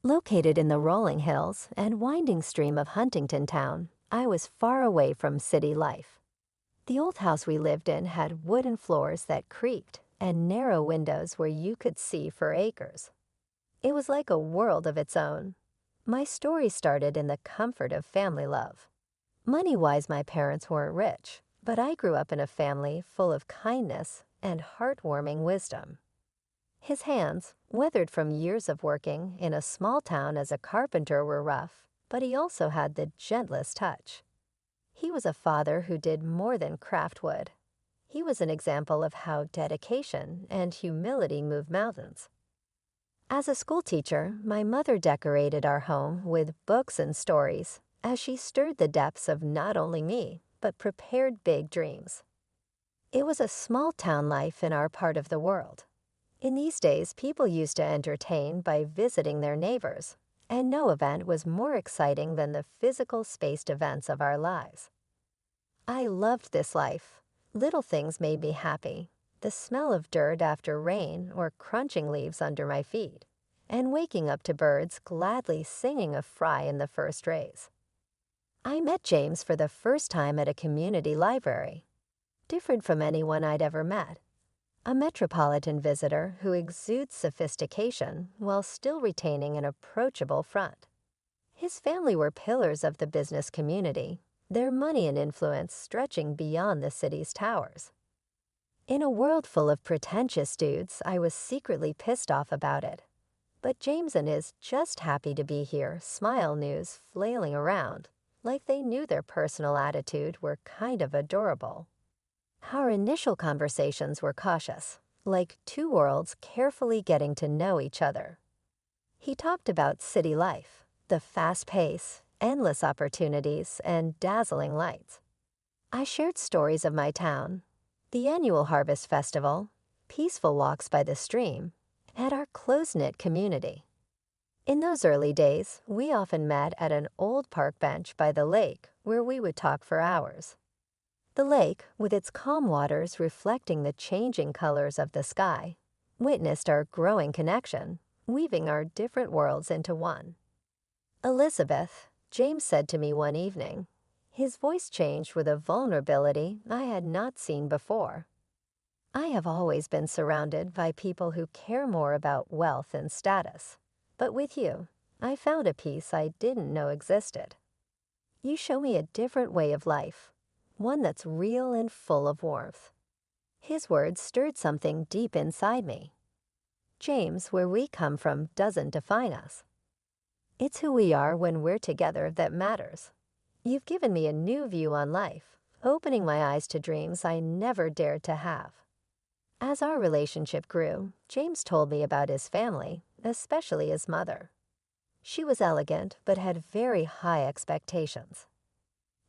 Located in the rolling hills and winding stream of Huntington Town, I was far away from city life. The old house we lived in had wooden floors that creaked and narrow windows where you could see for acres. It was like a world of its own. My story started in the comfort of family love. Money-wise, my parents weren't rich, but I grew up in a family full of kindness and heartwarming wisdom. His hands, weathered from years of working in a small town as a carpenter, were rough, but he also had the gentlest touch. He was a father who did more than craft wood. He was an example of how dedication and humility move mountains. As a schoolteacher, my mother decorated our home with books and stories as she stirred the depths of not only me, but prepared big dreams. It was a small town life in our part of the world. In these days, people used to entertain by visiting their neighbors, and no event was more exciting than the physical spaced events of our lives. I loved this life. Little things made me happy. The smell of dirt after rain or crunching leaves under my feet, and waking up to birds gladly singing a fry in the first rays. I met James for the first time at a community library. Different from anyone I'd ever met. A metropolitan visitor who exudes sophistication while still retaining an approachable front. His family were pillars of the business community, their money and influence stretching beyond the city's towers. In a world full of pretentious dudes, I was secretly pissed off about it. But James and his just happy to be here smile news flailing around, like they knew their personal attitude, were kind of adorable. Our initial conversations were cautious, like two worlds carefully getting to know each other. He talked about city life, the fast pace, endless opportunities, and dazzling lights. I shared stories of my town, the annual harvest festival, peaceful walks by the stream, and our close-knit community. In those early days, we often met at an old park bench by the lake where we would talk for hours. The lake, with its calm waters reflecting the changing colors of the sky, witnessed our growing connection, weaving our different worlds into one. "Elizabeth," James said to me one evening. His voice changed with a vulnerability I had not seen before. "I have always been surrounded by people who care more about wealth and status. But with you, I found a peace I didn't know existed. You show me a different way of life, one that's real and full of warmth." His words stirred something deep inside me. James, where we come from doesn't define us. It's who we are when we're together that matters. You've given me a new view on life, opening my eyes to dreams I never dared to have. As our relationship grew, James told me about his family, especially his mother. She was elegant, but had very high expectations.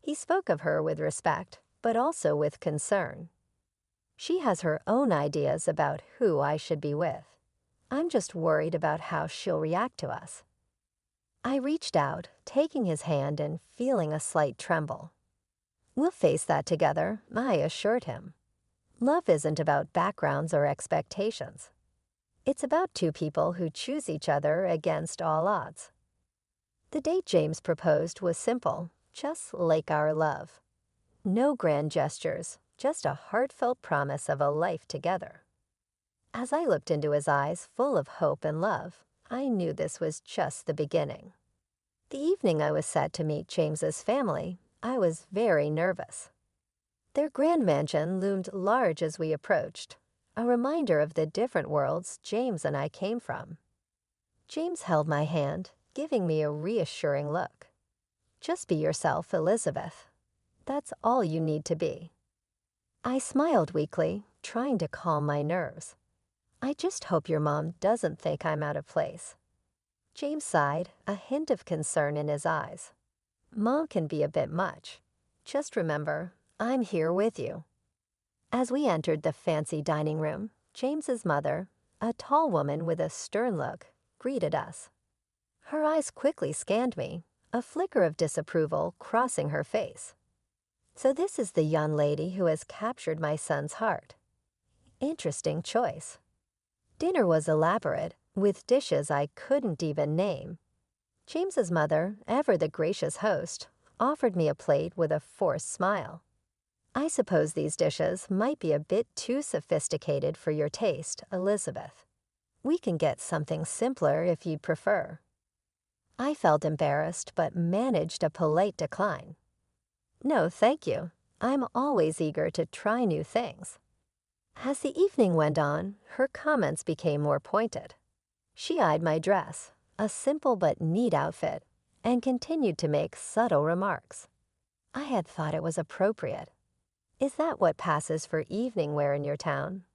He spoke of her with respect, but also with concern. "She has her own ideas about who I should be with. I'm just worried about how she'll react to us." I reached out, taking his hand and feeling a slight tremble. "We'll face that together," I assured him. Love isn't about backgrounds or expectations. It's about two people who choose each other against all odds. The date James proposed was simple, just like our love. No grand gestures, just a heartfelt promise of a life together. As I looked into his eyes full of hope and love, I knew this was just the beginning. The evening I was set to meet James's family, I was very nervous. Their grand mansion loomed large as we approached, a reminder of the different worlds James and I came from. James held my hand, giving me a reassuring look. "Just be yourself, Elizabeth. That's all you need to be." I smiled weakly, trying to calm my nerves. "I just hope your mom doesn't think I'm out of place." James sighed, a hint of concern in his eyes. "Mom can be a bit much. Just remember, I'm here with you." As we entered the fancy dining room, James's mother, a tall woman with a stern look, greeted us. Her eyes quickly scanned me, a flicker of disapproval crossing her face. "So this is the young lady who has captured my son's heart. Interesting choice." Dinner was elaborate, with dishes I couldn't even name. James's mother, ever the gracious host, offered me a plate with a forced smile. "I suppose these dishes might be a bit too sophisticated for your taste, Elizabeth. We can get something simpler if you'd prefer." I felt embarrassed but managed a polite decline. "No, thank you. I'm always eager to try new things." As the evening went on, her comments became more pointed. She eyed my dress, a simple but neat outfit, and continued to make subtle remarks. I had thought it was appropriate. Is that what passes for evening wear in your town?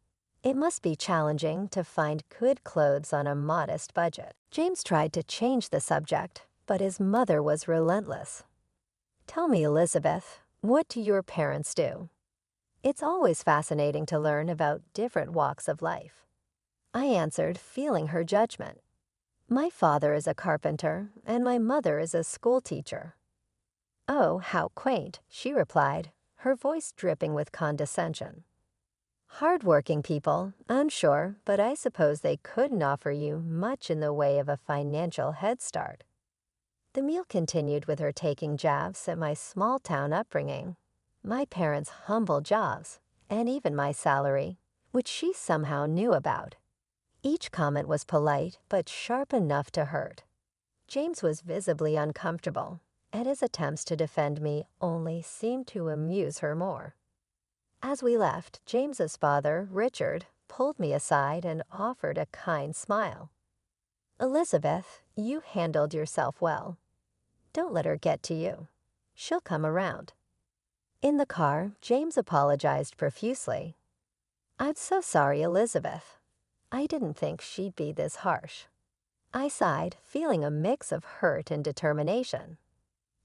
It must be challenging to find good clothes on a modest budget. James tried to change the subject, but his mother was relentless. "Tell me, Elizabeth, what do your parents do?" It's always fascinating to learn about different walks of life. I answered, feeling her judgment. "My father is a carpenter, and my mother is a schoolteacher." "Oh, how quaint," she replied, her voice dripping with condescension. "Hard-working people, I'm sure, but I suppose they couldn't offer you much in the way of a financial head start." The meal continued with her taking jabs at my small-town upbringing, my parents' humble jobs, and even my salary, which she somehow knew about. Each comment was polite but sharp enough to hurt. James was visibly uncomfortable, and his attempts to defend me only seemed to amuse her more. As we left, James's father, Richard, pulled me aside and offered a kind smile. "Elizabeth, you handled yourself well. Don't let her get to you. She'll come around." In the car, James apologized profusely. "I'm so sorry, Elizabeth. I didn't think she'd be this harsh." I sighed, feeling a mix of hurt and determination.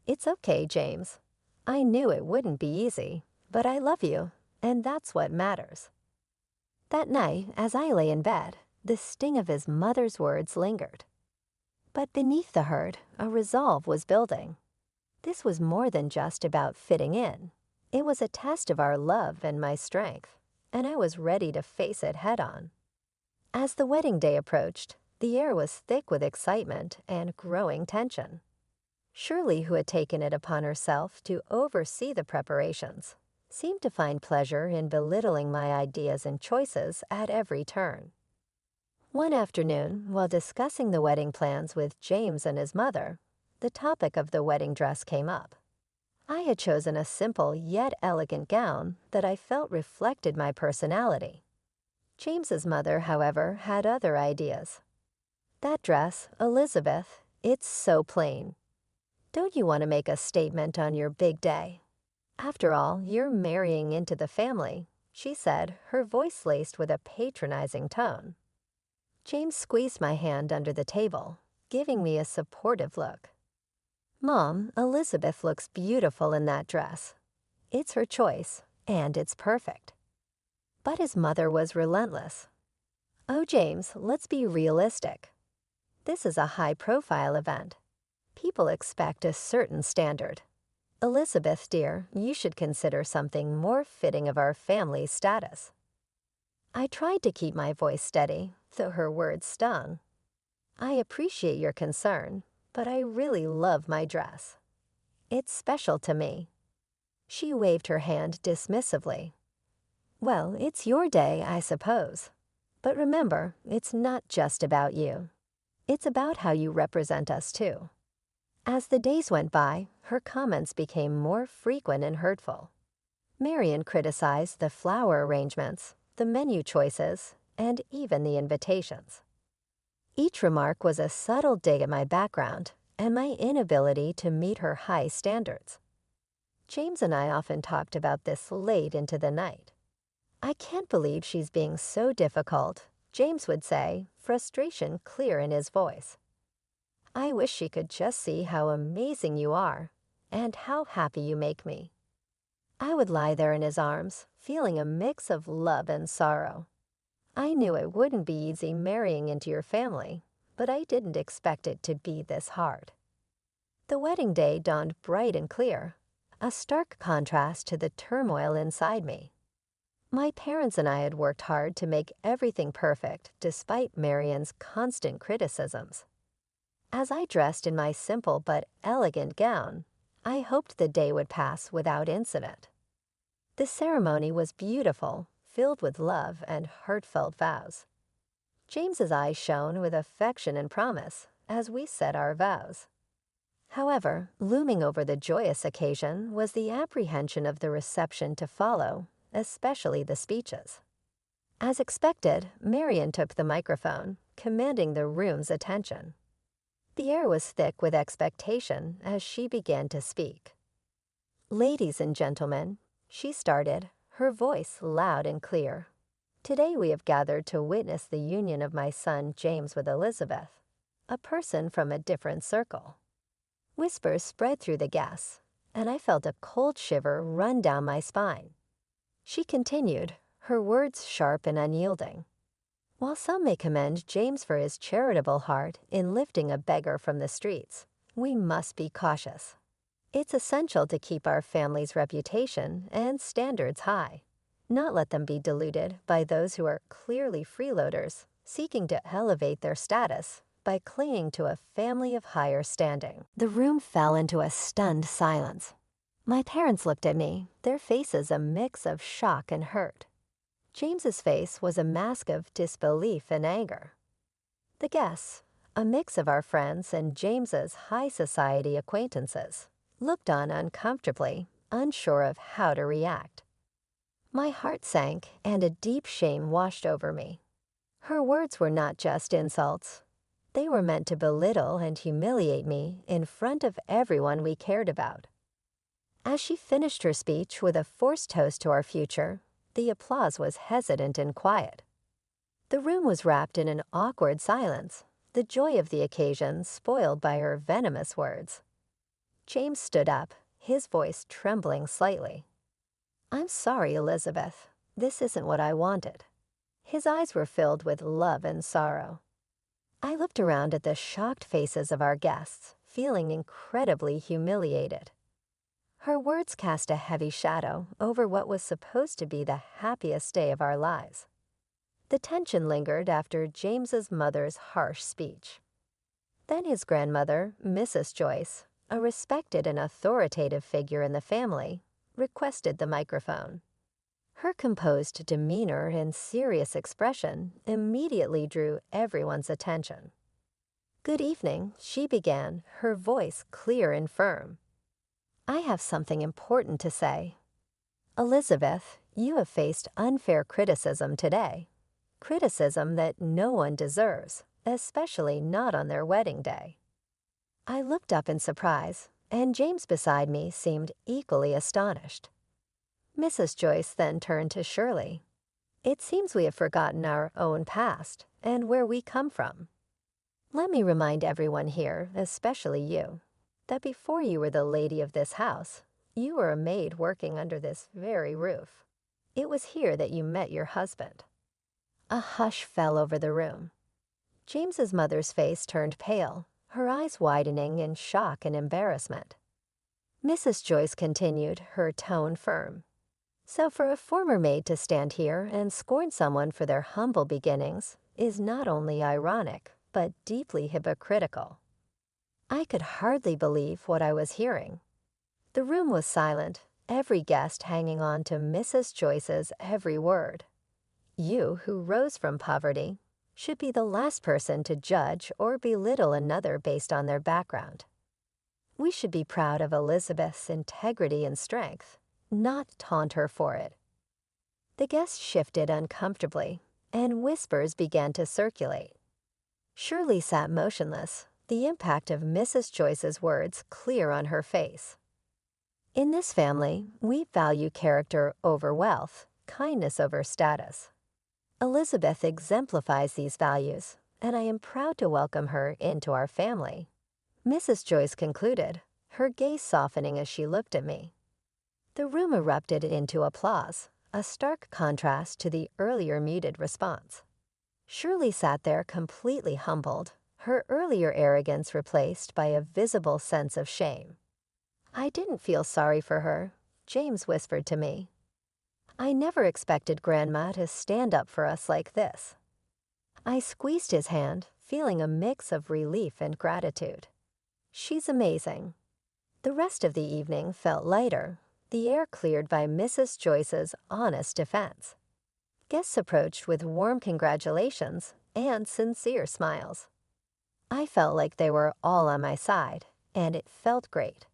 "It's okay, James. I knew it wouldn't be easy, but I love you, and that's what matters." That night, as I lay in bed, the sting of his mother's words lingered. But beneath the hurt, a resolve was building. This was more than just about fitting in. It was a test of our love and my strength, and I was ready to face it head-on. As the wedding day approached, the air was thick with excitement and growing tension. Shirley, who had taken it upon herself to oversee the preparations, seemed to find pleasure in belittling my ideas and choices at every turn. One afternoon, while discussing the wedding plans with James and his mother, the topic of the wedding dress came up. I had chosen a simple yet elegant gown that I felt reflected my personality. James's mother, however, had other ideas. "That dress, Elizabeth, it's so plain. Don't you want to make a statement on your big day? After all, you're marrying into the family," she said, her voice laced with a patronizing tone. James squeezed my hand under the table, giving me a supportive look. "Mom, Elizabeth looks beautiful in that dress. It's her choice, and it's perfect." But his mother was relentless. "Oh, James, let's be realistic. This is a high-profile event. People expect a certain standard. Elizabeth, dear, you should consider something more fitting of our family status." I tried to keep my voice steady, though her words stung. "I appreciate your concern, but I really love my dress. It's special to me." She waved her hand dismissively. "Well, it's your day, I suppose. But remember, it's not just about you. It's about how you represent us, too." As the days went by, her comments became more frequent and hurtful. Marian criticized the flower arrangements, the menu choices, and even the invitations. Each remark was a subtle dig at my background and my inability to meet her high standards. James and I often talked about this late into the night. "I can't believe she's being so difficult," James would say, frustration clear in his voice. "I wish she could just see how amazing you are and how happy you make me." I would lie there in his arms, feeling a mix of love and sorrow. I knew it wouldn't be easy marrying into your family, but I didn't expect it to be this hard. The wedding day dawned bright and clear, a stark contrast to the turmoil inside me. My parents and I had worked hard to make everything perfect despite Marion's constant criticisms. As I dressed in my simple but elegant gown, I hoped the day would pass without incident. The ceremony was beautiful, filled with love and heartfelt vows. James's eyes shone with affection and promise as we said our vows. However, looming over the joyous occasion was the apprehension of the reception to follow, especially the speeches. As expected, Marion took the microphone, commanding the room's attention. The air was thick with expectation as she began to speak. "Ladies and gentlemen," she started, her voice loud and clear. "Today we have gathered to witness the union of my son James with Elizabeth, a person from a different circle." Whispers spread through the guests, and I felt a cold shiver run down my spine. She continued, her words sharp and unyielding. "While some may commend James for his charitable heart in lifting a beggar from the streets, we must be cautious. It's essential to keep our family's reputation and standards high, not let them be diluted by those who are clearly freeloaders, seeking to elevate their status by clinging to a family of higher standing." The room fell into a stunned silence. My parents looked at me, their faces a mix of shock and hurt. James's face was a mask of disbelief and anger. The guests, a mix of our friends and James's high society acquaintances, looked on uncomfortably, unsure of how to react. My heart sank and a deep shame washed over me. Her words were not just insults. They were meant to belittle and humiliate me in front of everyone we cared about. As she finished her speech with a forced toast to our future, the applause was hesitant and quiet. The room was wrapped in an awkward silence, the joy of the occasion spoiled by her venomous words. James stood up, his voice trembling slightly. "I'm sorry, Elizabeth. This isn't what I wanted." His eyes were filled with love and sorrow. I looked around at the shocked faces of our guests, feeling incredibly humiliated. Her words cast a heavy shadow over what was supposed to be the happiest day of our lives. The tension lingered after James's mother's harsh speech. Then his grandmother, Mrs. Joyce, a respected and authoritative figure in the family, requested the microphone. Her composed demeanor and serious expression immediately drew everyone's attention. "Good evening," she began, her voice clear and firm. "I have something important to say. Elizabeth, you have faced unfair criticism today. Criticism that no one deserves, especially not on their wedding day." I looked up in surprise, and James beside me seemed equally astonished. Mrs. Joyce then turned to Shirley. "It seems we have forgotten our own past and where we come from. Let me remind everyone here, especially you, that before you were the lady of this house, you were a maid working under this very roof. It was here that you met your husband." A hush fell over the room. James's mother's face turned pale, her eyes widening in shock and embarrassment. Mrs. Joyce continued, her tone firm. "So for a former maid to stand here and scorn someone for their humble beginnings is not only ironic, but deeply hypocritical." I could hardly believe what I was hearing. The room was silent, every guest hanging on to Mrs. Joyce's every word. You, who rose from poverty, should be the last person to judge or belittle another based on their background. We should be proud of Elizabeth's integrity and strength, not taunt her for it. The guests shifted uncomfortably, and whispers began to circulate. Shirley sat motionless, the impact of Mrs. Joyce's words clear on her face. "In this family, we value character over wealth, kindness over status. Elizabeth exemplifies these values, and I am proud to welcome her into our family," Mrs. Joyce concluded, her gaze softening as she looked at me. The room erupted into applause, a stark contrast to the earlier muted response. Shirley sat there completely humbled, her earlier arrogance replaced by a visible sense of shame. I didn't feel sorry for her, James whispered to me. I never expected Grandma to stand up for us like this. I squeezed his hand, feeling a mix of relief and gratitude. She's amazing. The rest of the evening felt lighter, the air cleared by Mrs. Joyce's honest defense. Guests approached with warm congratulations and sincere smiles. I felt like they were all on my side, and it felt great.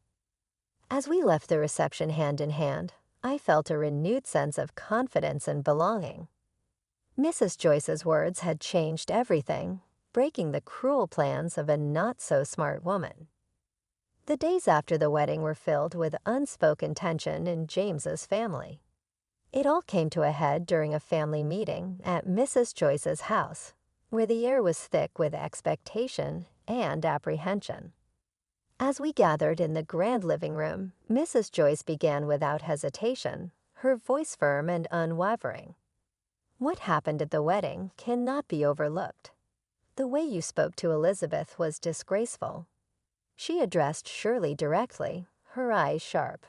As we left the reception hand in hand, I felt a renewed sense of confidence and belonging. Mrs. Joyce's words had changed everything, breaking the cruel plans of a not-so-smart woman. The days after the wedding were filled with unspoken tension in James's family. It all came to a head during a family meeting at Mrs. Joyce's house, where the air was thick with expectation and apprehension. As we gathered in the grand living room, Mrs. Joyce began without hesitation, her voice firm and unwavering. What happened at the wedding cannot be overlooked. The way you spoke to Elizabeth was disgraceful. She addressed Shirley directly, her eyes sharp.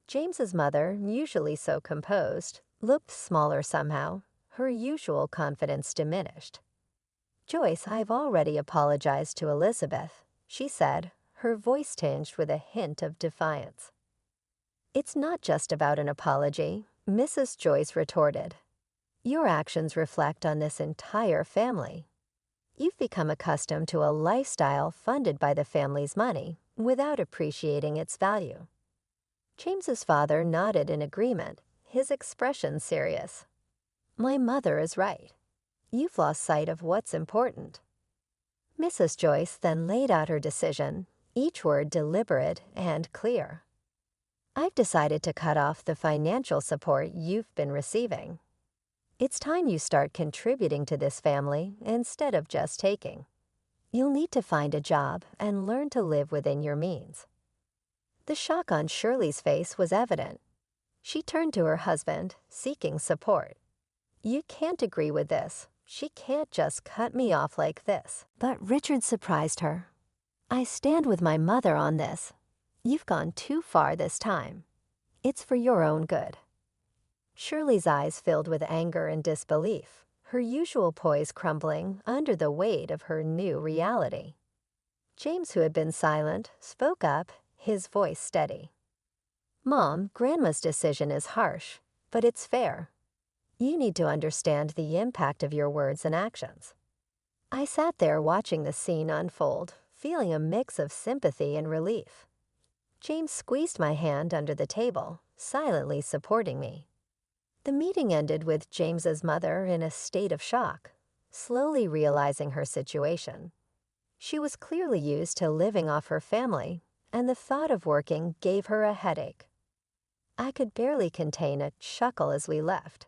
James's mother, usually so composed, looked smaller somehow, her usual confidence diminished. "Joyce, I've already apologized to Elizabeth," she said, her voice tinged with a hint of defiance. "It's not just about an apology," Mrs. Joyce retorted. "Your actions reflect on this entire family. You've become accustomed to a lifestyle funded by the family's money without appreciating its value." James's father nodded in agreement, his expression serious. "My mother is right. You've lost sight of what's important." Mrs. Joyce then laid out her decision, each word deliberate and clear. "I've decided to cut off the financial support you've been receiving. It's time you start contributing to this family instead of just taking. You'll need to find a job and learn to live within your means." The shock on Shirley's face was evident. She turned to her husband, seeking support. "You can't agree with this. She can't just cut me off like this." But Richard surprised her. "I stand with my mother on this. You've gone too far this time. It's for your own good." Shirley's eyes filled with anger and disbelief, her usual poise crumbling under the weight of her new reality. James, who had been silent, spoke up, his voice steady. "Mom, Grandma's decision is harsh, but it's fair. You need to understand the impact of your words and actions." I sat there watching the scene unfold, feeling a mix of sympathy and relief. James squeezed my hand under the table, silently supporting me. The meeting ended with James's mother in a state of shock, slowly realizing her situation. She was clearly used to living off her family, and the thought of working gave her a headache. I could barely contain a chuckle as we left.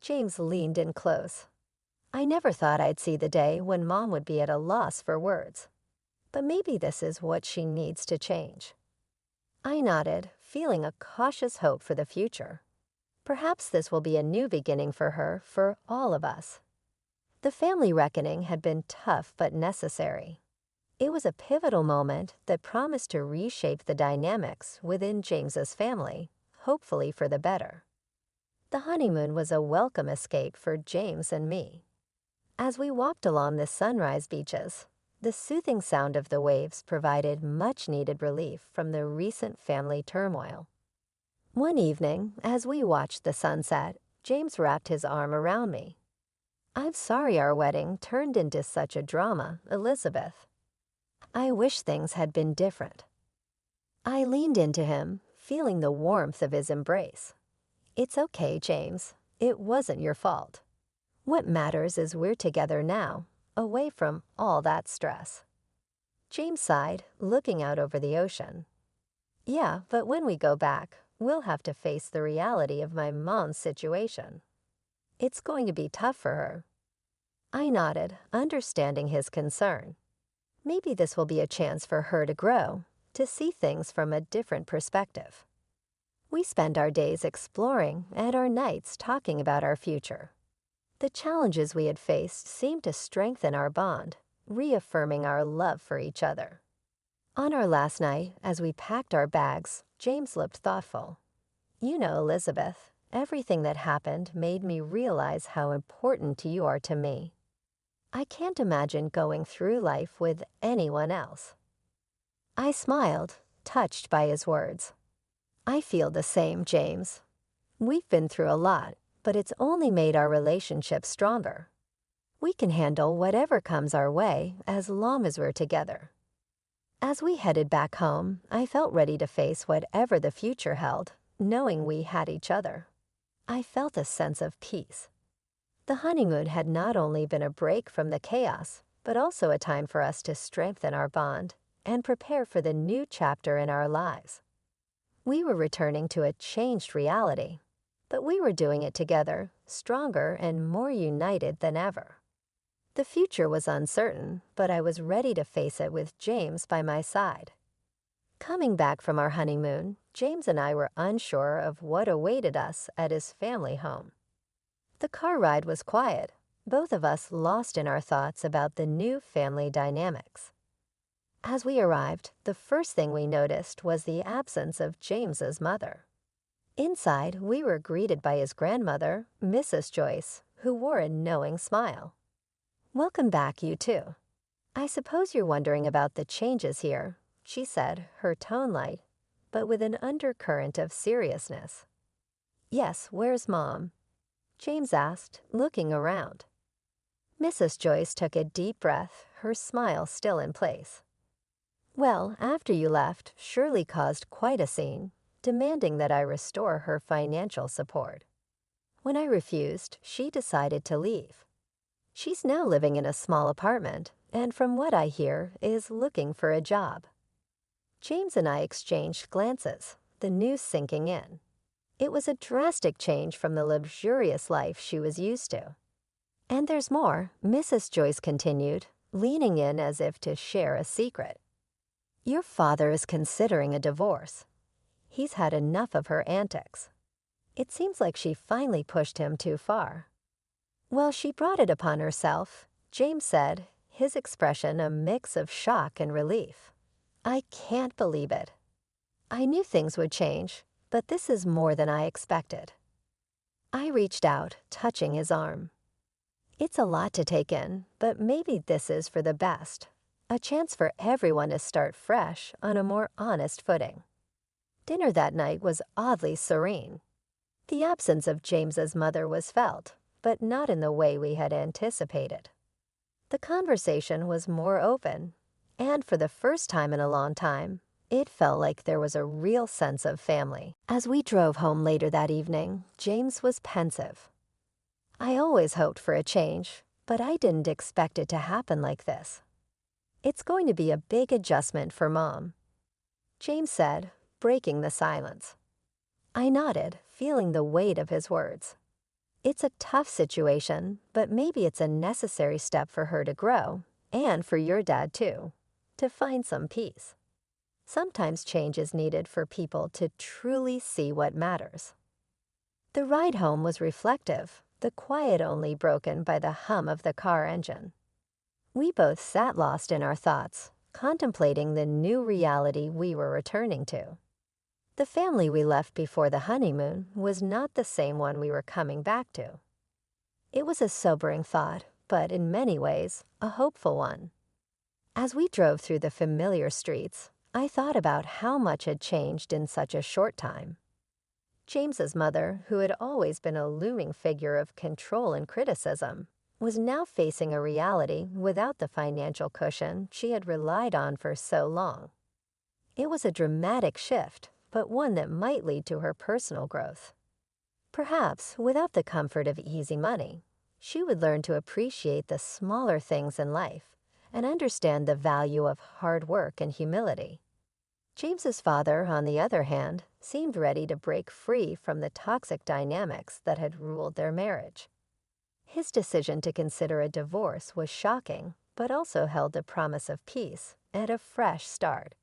James leaned in close. I never thought I'd see the day when Mom would be at a loss for words. But maybe this is what she needs to change. I nodded, feeling a cautious hope for the future. Perhaps this will be a new beginning for her, for all of us. The family reckoning had been tough but necessary. It was a pivotal moment that promised to reshape the dynamics within James's family, hopefully for the better. The honeymoon was a welcome escape for James and me. As we walked along the sunrise beaches, the soothing sound of the waves provided much-needed relief from the recent family turmoil. One evening, as we watched the sunset, James wrapped his arm around me. "I'm sorry our wedding turned into such a drama, Elizabeth. I wish things had been different." I leaned into him, feeling the warmth of his embrace. "It's okay, James. It wasn't your fault. What matters is we're together now, away from all that stress." James sighed, looking out over the ocean. "Yeah, but when we go back, we'll have to face the reality of my mom's situation. It's going to be tough for her." I nodded, understanding his concern. Maybe this will be a chance for her to grow, to see things from a different perspective. We spend our days exploring and our nights talking about our future. The challenges we had faced seemed to strengthen our bond, reaffirming our love for each other. On our last night, as we packed our bags, James looked thoughtful. "You know, Elizabeth, everything that happened made me realize how important you are to me. I can't imagine going through life with anyone else." I smiled, touched by his words. "I feel the same, James. We've been through a lot, but it's only made our relationship stronger. We can handle whatever comes our way as long as we're together." As we headed back home, I felt ready to face whatever the future held, knowing we had each other. I felt a sense of peace. The honeymoon had not only been a break from the chaos, but also a time for us to strengthen our bond and prepare for the new chapter in our lives. We were returning to a changed reality, but we were doing it together, stronger and more united than ever. The future was uncertain, but I was ready to face it with James by my side. Coming back from our honeymoon, James and I were unsure of what awaited us at his family home. The car ride was quiet, both of us lost in our thoughts about the new family dynamics. As we arrived, the first thing we noticed was the absence of James's mother. Inside, we were greeted by his grandmother, Mrs. Joyce, who wore a knowing smile. "Welcome back, you two. I suppose you're wondering about the changes here," she said, her tone light, but with an undercurrent of seriousness. "Yes, where's Mom?" James asked, looking around. Mrs. Joyce took a deep breath, her smile still in place. "Well, after you left, Shirley caused quite a scene, demanding that I restore her financial support. When I refused, she decided to leave. She's now living in a small apartment, and from what I hear, is looking for a job." James and I exchanged glances, the news sinking in. It was a drastic change from the luxurious life she was used to. "And there's more," Mrs. Joyce continued, leaning in as if to share a secret. "Your father is considering a divorce. He's had enough of her antics. It seems like she finally pushed him too far." "Well, she brought it upon herself," James said, his expression a mix of shock and relief. "I can't believe it. I knew things would change, but this is more than I expected." I reached out, touching his arm. "It's a lot to take in, but maybe this is for the best. A chance for everyone to start fresh on a more honest footing." Dinner that night was oddly serene. The absence of James's mother was felt, but not in the way we had anticipated. The conversation was more open, and for the first time in a long time, it felt like there was a real sense of family. As we drove home later that evening, James was pensive. "I always hoped for a change, but I didn't expect it to happen like this. It's going to be a big adjustment for Mom," James said, breaking the silence. I nodded, feeling the weight of his words. "It's a tough situation, but maybe it's a necessary step for her to grow, and for your dad too, to find some peace. Sometimes change is needed for people to truly see what matters." The ride home was reflective, the quiet only broken by the hum of the car engine. We both sat lost in our thoughts, contemplating the new reality we were returning to. The family we left before the honeymoon was not the same one we were coming back to. It was a sobering thought, but in many ways, a hopeful one. As we drove through the familiar streets, I thought about how much had changed in such a short time. James's mother, who had always been a looming figure of control and criticism, was now facing a reality without the financial cushion she had relied on for so long. It was a dramatic shift, but one that might lead to her personal growth. Perhaps, without the comfort of easy money, she would learn to appreciate the smaller things in life and understand the value of hard work and humility. James's father, on the other hand, seemed ready to break free from the toxic dynamics that had ruled their marriage. His decision to consider a divorce was shocking, but also held a promise of peace and a fresh start.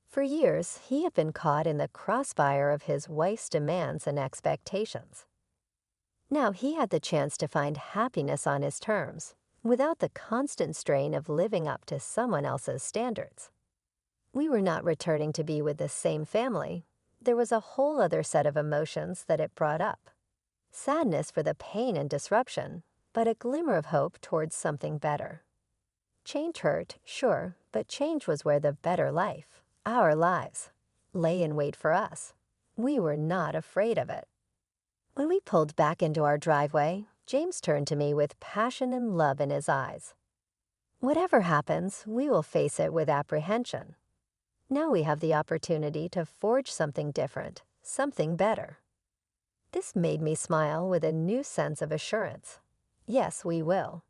For years, he had been caught in the crossfire of his wife's demands and expectations. Now he had the chance to find happiness on his terms, without the constant strain of living up to someone else's standards. We were not returning to be with the same family, there was a whole other set of emotions that it brought up. Sadness for the pain and disruption, but a glimmer of hope towards something better. Change hurt, sure, but change was where the better life, our lives, lay in wait for us. We were not afraid of it. When we pulled back into our driveway, James turned to me with passion and love in his eyes. Whatever happens, we will face it with apprehension. Now we have the opportunity to forge something different, something better. This made me smile with a new sense of assurance. Yes, we will.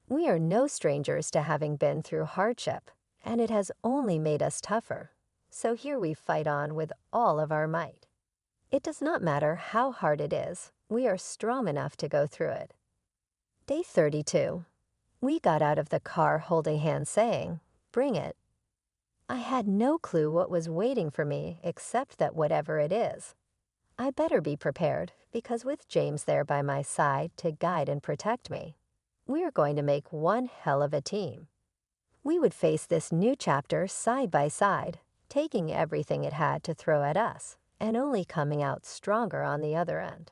We are no strangers to having been through hardship, and it has only made us tougher. So here we fight on with all of our might. It does not matter how hard it is, we are strong enough to go through it. Day 32. We got out of the car holding hands saying, "Bring it." I had no clue what was waiting for me except that whatever it is, I better be prepared because with James there by my side to guide and protect me, we are going to make one hell of a team. We would face this new chapter side by side, taking everything it had to throw at us and only coming out stronger on the other end.